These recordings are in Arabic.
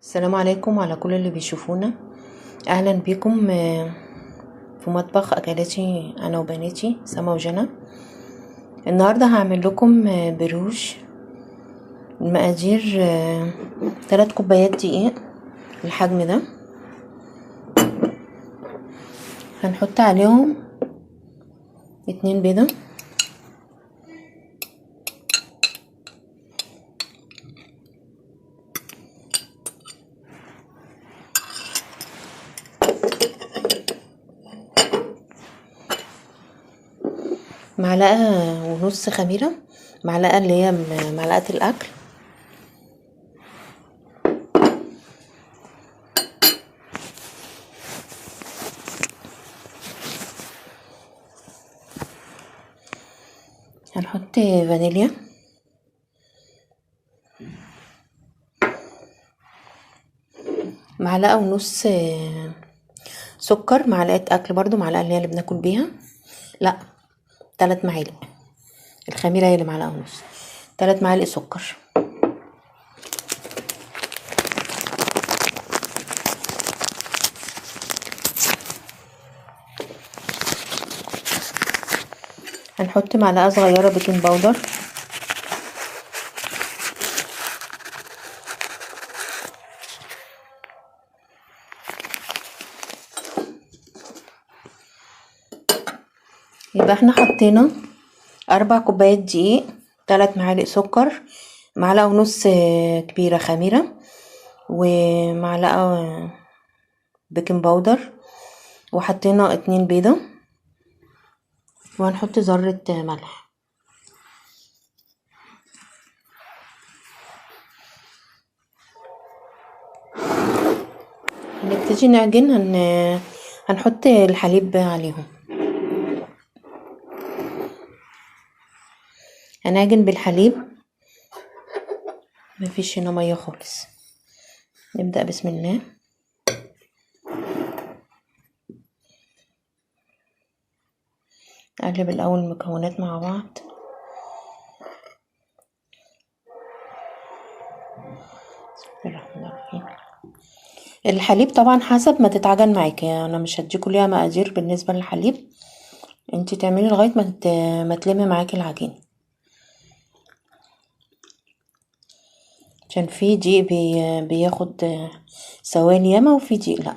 السلام عليكم على كل اللي بيشوفونا. اهلا بكم في مطبخ اكلاتي انا وبناتي سما وجنى. النهارده هعمل لكم بروج. المقادير 3 كوبايات دقيق الحجم ده، هنحط عليهم 2 بيضه، معلقه ونص خميره، معلقه اللي هي معلقه الاكل، هنحط فانيليا، معلقه ونص سكر، معلقه اكل برضو، معلقه اللي هي اللي بناكل بيها، لا 3 معالق، الخميره هي اللي معلقه ونص، 3 معالق سكر. هنحط معلقه صغيره بيكنج باودر، يبقى احنا حطينا 4 كوبايات دقيق، 3 معالق سكر، معلقه ونص كبيره خميره، ومعلقه بيكنج باودر، وحطينا 2 بيضه، وهنحط ذره ملح. هنبتدي نعجن، هنحط الحليب عليهم، هنعجن بالحليب، مفيش هنا ميه خالص. نبدأ بسم الله. نقلب الاول المكونات مع بعض. بسم الله الرحمن الرحيم. الحليب طبعا حسب ما تتعجن معاكي، يعني انا مش هديكوا ليها مقادير بالنسبه للحليب، انتي تعملي لغايه ما تلمي معاكي العجين، عشان في دقيق بياخد ثواني ياما، وفي دقيق لا.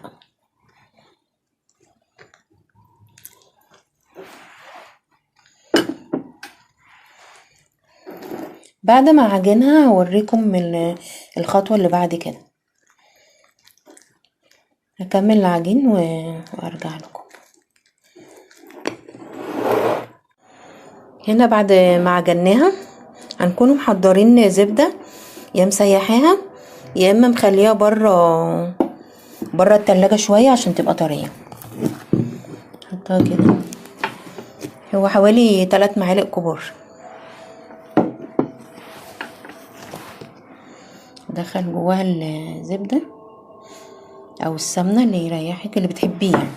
بعد ما عجنها هوريكم من الخطوه اللي بعد كده، هكمل العجين وارجع لكم. هنا بعد ما عجناها هنكون محضرين زبده، يا مسيحاها يا اما مخليها بره التلاجة شويه عشان تبقى طريه. حطها كده، هو حوالي 3 معالق كبار. دخل جواها الزبده او السمنه اللي يريحك، اللي بتحبيه يعني.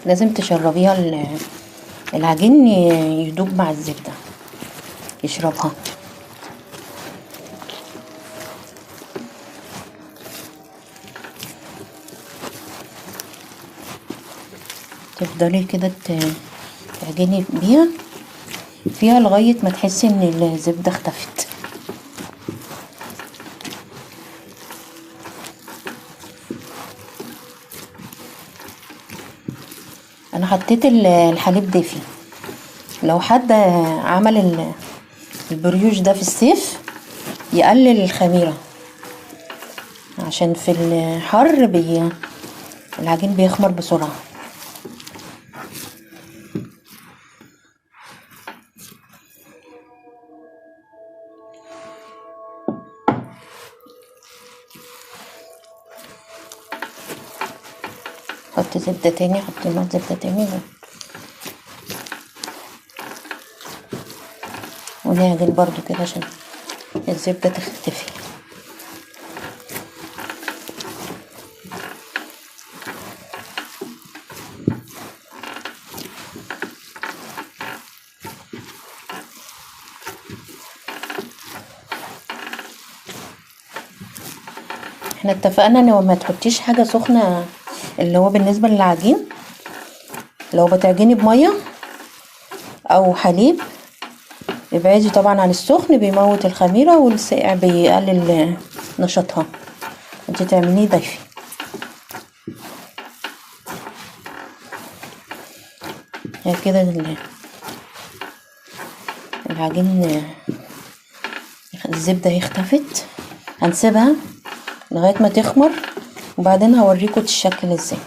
لازم تشربيها العجين يدوب مع الزبده، يشربها. تفضلي كده تعجني بيها فيها لغايه ما تحسي ان الزبده اختفت. انا حطيت الحليب دافي، لو حد عمل البريوش ده في الصيف يقلل الخميره، عشان في الحر العجين بيخمر بسرعه. حط زبده تاني، حطينا زبده تاني، ونعجن برضو كده عشان الزبده تختفي. احنا اتفقنا ان ما تحطيش حاجه سخنه، اللي هو بالنسبه للعجين لو بتعجني بميه او حليب ابعدي طبعا عن السخن، بيموت الخميره، والساقع بيقلل نشاطها. انت تعمليه دافي. يعني كده العجين الزبده هي اختفت. هنسيبها لغايه ما تخمر وبعدين هوريكم تتشكل ازاي.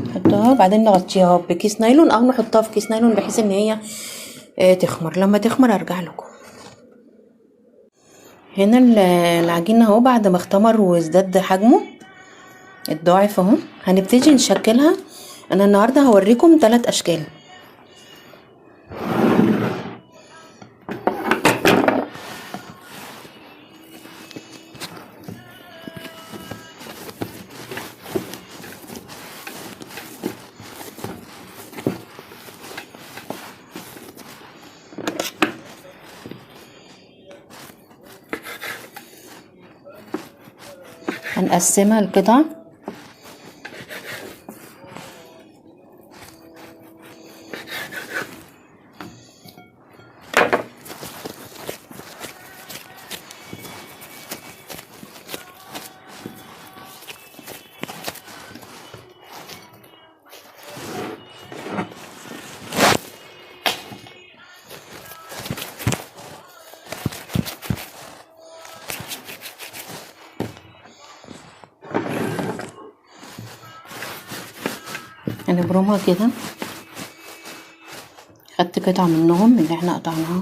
نحطها وبعدين نغطيها بكيس نايلون او نحطها في كيس نايلون بحيث ان هي تخمر. لما تخمر ارجع لكم. هنا العجين اهو بعد ما اختمر وازداد حجمه الضاعف اهو، هنبتدي نشكلها. انا النهارده هوريكم 3 اشكال. هنقسمها لقطع. هنبرمها كده. خدت قطعة منهم اللي احنا قطعناها،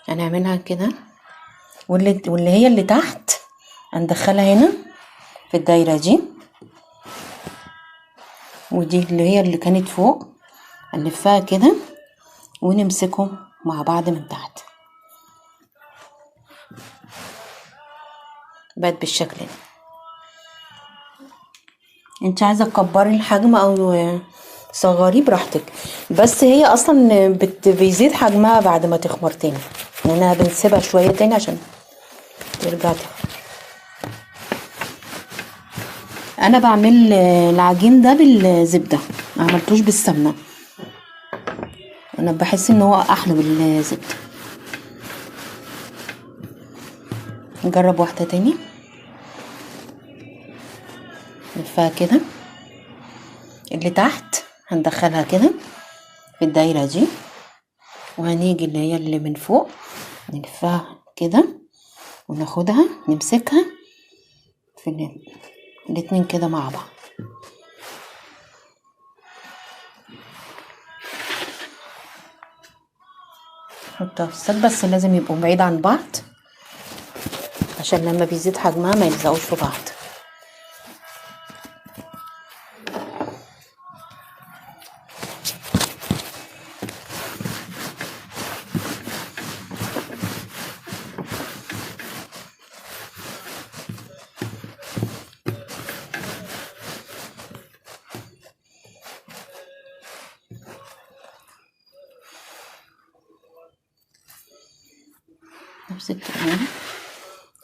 هنعملها كده. واللي هي اللي تحت هندخلها هنا في الدايرة دي، ودي اللي هي اللي كانت فوق هنلفها كده ونمسكهم مع بعض من تحت. بقت بالشكل ده. انت عايزه تكبري الحجم او صغريه براحتك، بس هي اصلا بيزيد حجمها بعد ما تخمر تاني، لانها بنسيبها شويه تاني عشان ترجع تخمر. انا بعمل العجين ده بالزبده، ما عملتوش بالسمنه، انا بحس ان هو احلى بالزبده. نجرب واحده تاني. نلفها كده، اللي تحت هندخلها كده في الدايره دي، وهنيجي اللي هي اللي من فوق نلفها كده وناخدها نمسكها في الاتنين كده مع بعض. نحطها في الصاج، بس لازم يبقوا بعيد عن بعض عشان لما بيزيد حجمها ما يلزقوش في بعض. نفس الكلام.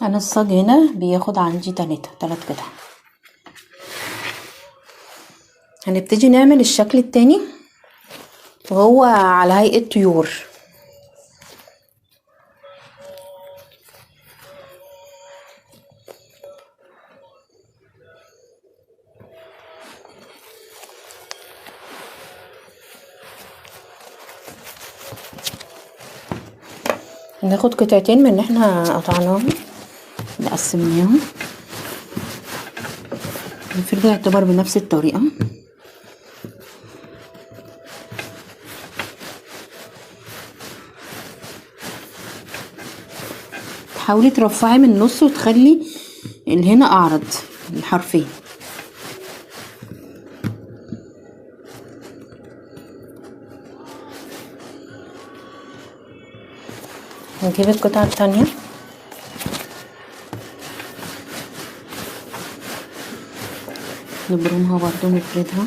انا الصاج هنا بياخد عندي 3 قطع. هنبتدي نعمل الشكل التاني وهو على هيئة طيور. ناخد قطعتين من اللي احنا قطعناهم نقسمناهم، نفرده يعتبر بنفس الطريقة. حاولي ترفعي من النص وتخلي اللي هنا اعرض الحرفين. نجيب القطعة التانية نبرمها برضو نفردها.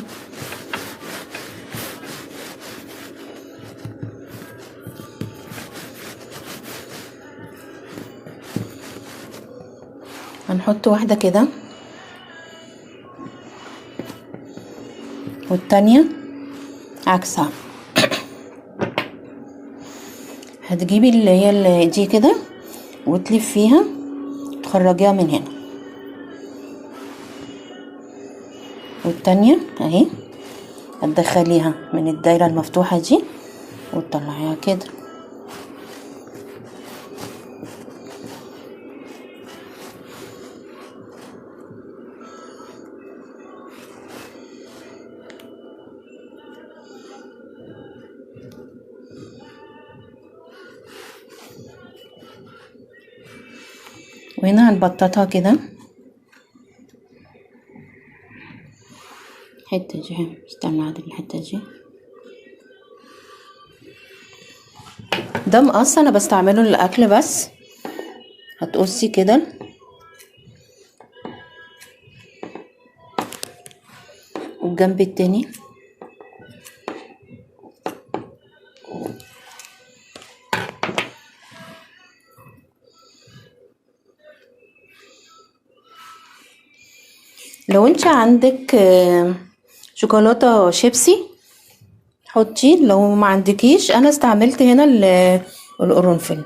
هنحط واحدة كده والتانية عكسها. هتجيبي اللي هي دي كده وتلفيها تخرجيها من هنا، والتانية اهي هتدخليها من الدايرة المفتوحة دي وتطلعيها كده. وهنا هنبططها كده الحتة دي. استنى اعدل الحتة دي. ده مقص انا بستعمله للاكل بس. هتقصي كده والجنب التاني لو انت عندك شوكولاتة شيبسي حطي، لو ما عندكيش انا استعملت هنا القرنفل.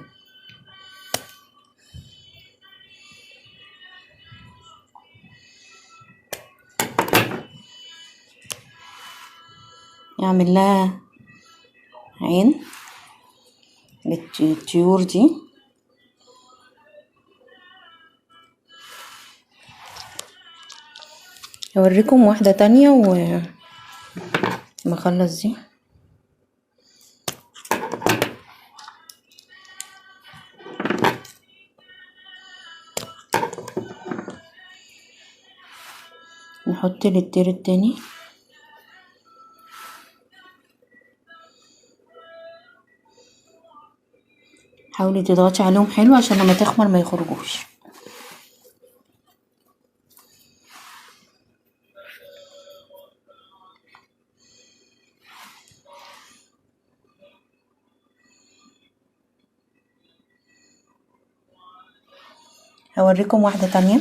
يعمل لها عين للطيور دي. هوريكم واحدة تانية وما اخلص دي. نحط للطير التاني حاولي تضغطي عليهم حلو عشان لما تخمر ما يخرجوش. هوريكم واحدة تانية.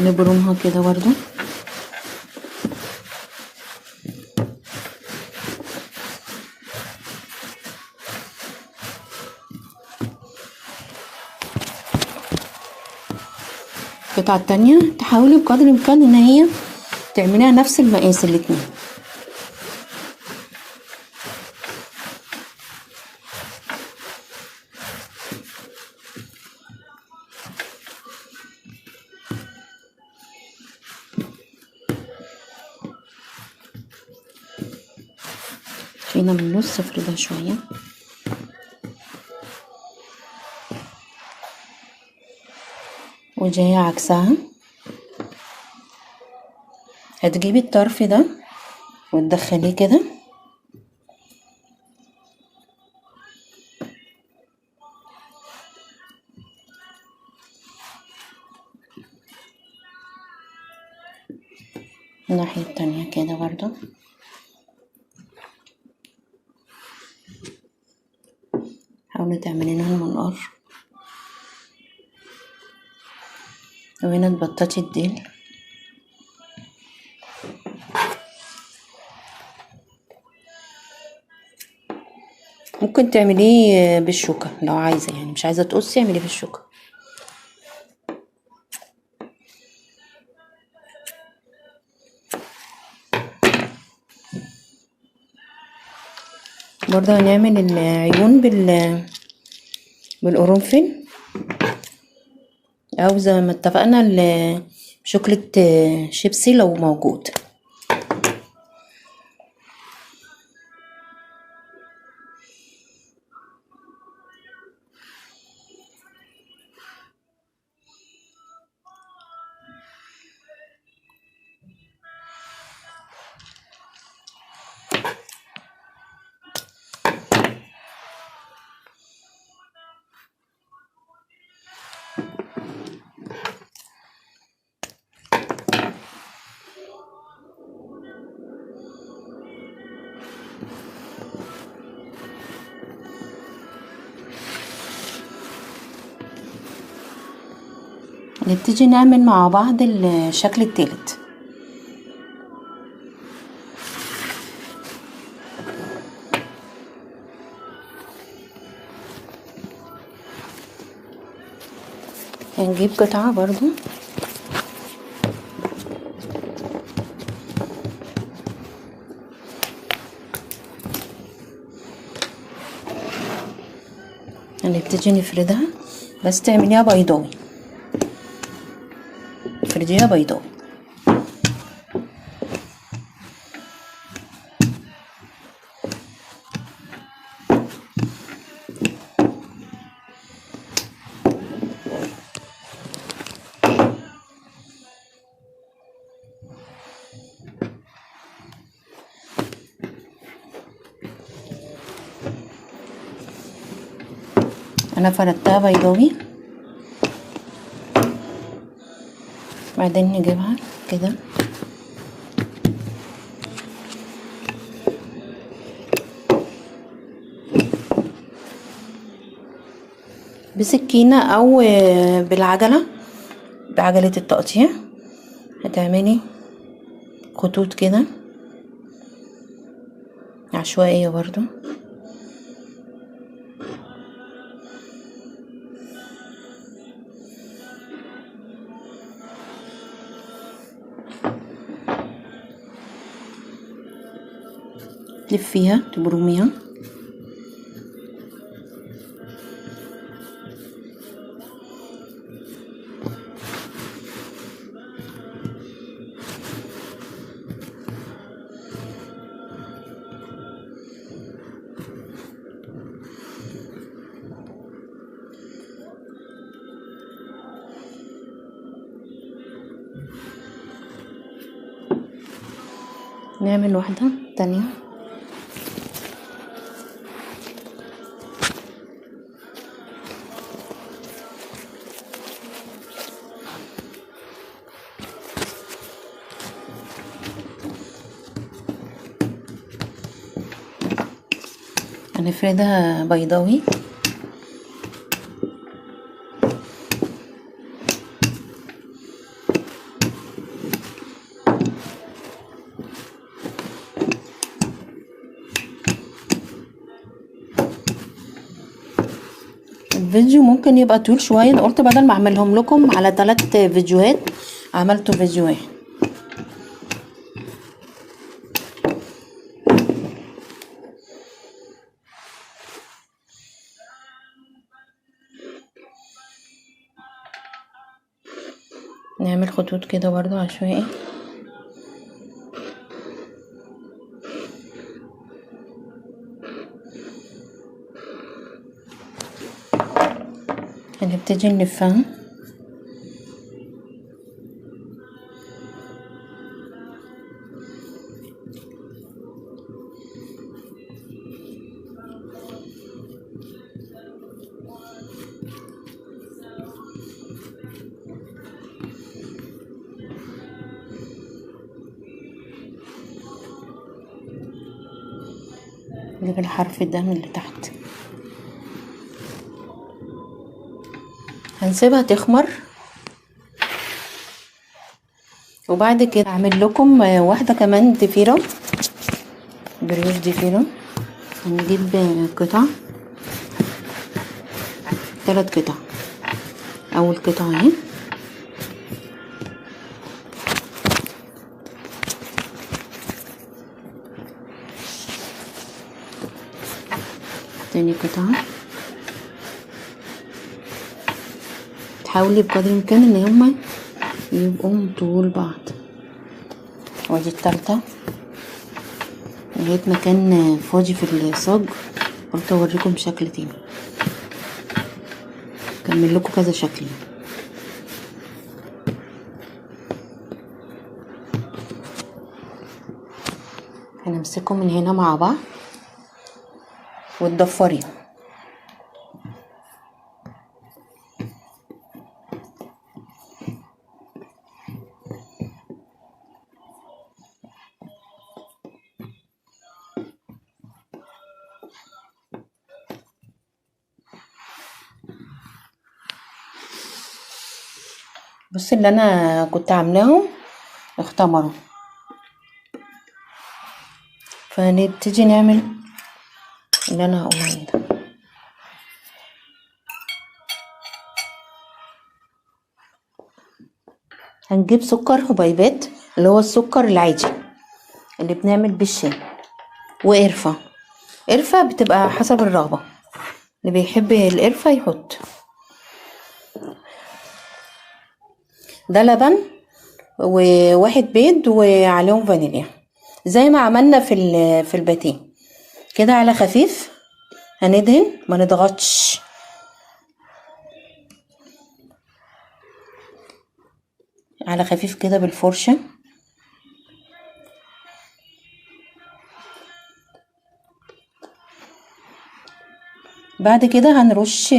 نبرمها كده برضو. القطعة التانية تحاولي بقدر الامكان ان هي تعمليها نفس المقاس الاتنين. هنا من النص افردها شوية وجاية عكسها. هتجيبي الطرف ده وتدخليه كده الناحية التانية كده برضو. حاولي تعملي لها المنقار. وهنا تبططي الديل. ممكن تعمليه بالشوكة لو عايزة، يعني مش عايزة تقصي اعمليه بالشوكة. برضه هنعمل العيون بالقرنفل او زي ما اتفقنا شوكولاتة شيبسي لو موجود. نبتدي نعمل مع بعض الشكل التالت. هنجيب قطعة برضو هنبتدي نفردها، بس تعمليها بيضاوي، افرديها بيضاوي. انا فردتها بيضاوي، بعدين نجيبها كده بسكينة او بالعجلة، بعجلة التقطيع. هتعملي خطوط كده عشوائية برضو، تلفيها تبرميها. نعمل واحدة تانية. هنفردها بيضاوي. الفيديو ممكن يبقى طويل شوية، انا قلت بدل ما اعملهم لكم على 3 فيديوهات عملته فيديو واحد. نعمل خطوط كده برضو عشوائي. هنبتدي نلفها. نجيب الحرف ده من اللي تحت، هنسيبها تخمر، وبعد كده اعمل لكم واحدة كمان ضفيرة، بريوش ضفيرة. هنجيب قطع، 3 قطع. اول قطعة اهي، تاني قطعة. تحاولي بقدر الامكان ان هما يبقوا طول بعض. ودي التالتة، لقيت مكان فاضي في الصاج قلت اوريكم شكل تاني، اكمل لكم كذا شكل. هنمسكهم من هنا مع بعض وتضفريهم. بص اللي انا كنت عاملاهم اختمروا، فنبتدي نعمل اللي انا هقول عليه ده. هنجيب سكر حبيبات اللي هو السكر العادي اللي بنعمل بيه الشاي، وقرفة. قرفة بتبقى حسب الرغبة، اللي بيحب القرفة يحط. ده لبن وواحد بيض وعليهم فانيليا زي ما عملنا في الباتيه كده على خفيف. هندهن ما نضغطش، على خفيف كده بالفرشة. بعد كده هنرش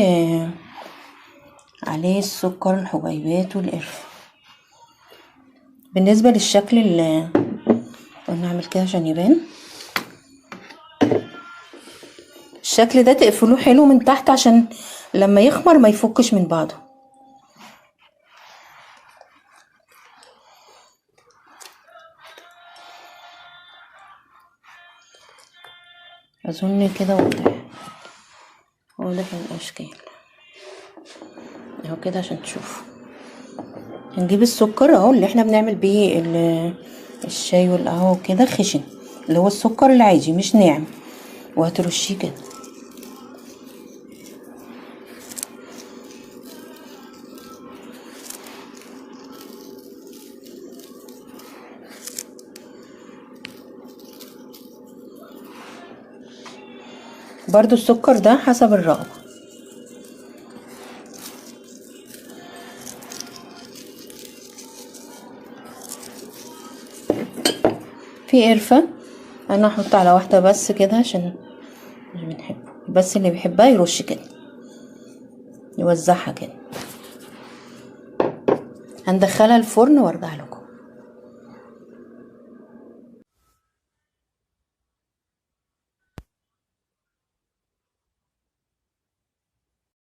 عليه السكر الحبيبات والقرفة. بالنسبة للشكل اللي نعمل كده عشان يبان الشكل ده، تقفلوه حلو من تحت عشان لما يخمر ما يفكش من بعضه. اظن كده واضح الاشكال اهو كده عشان تشوفوا. هنجيب السكر اهو اللي احنا بنعمل بيه الشاي والقهوه كده خشن، اللي هو السكر العادي مش ناعم، وهترشيه كده. برضو السكر ده حسب الرغبه. في قرفه انا هحط على واحده بس كده عشان مش بنحبه، بس اللي بيحبها يرش كده يوزعها كده. هندخلها الفرن وارجع لكم.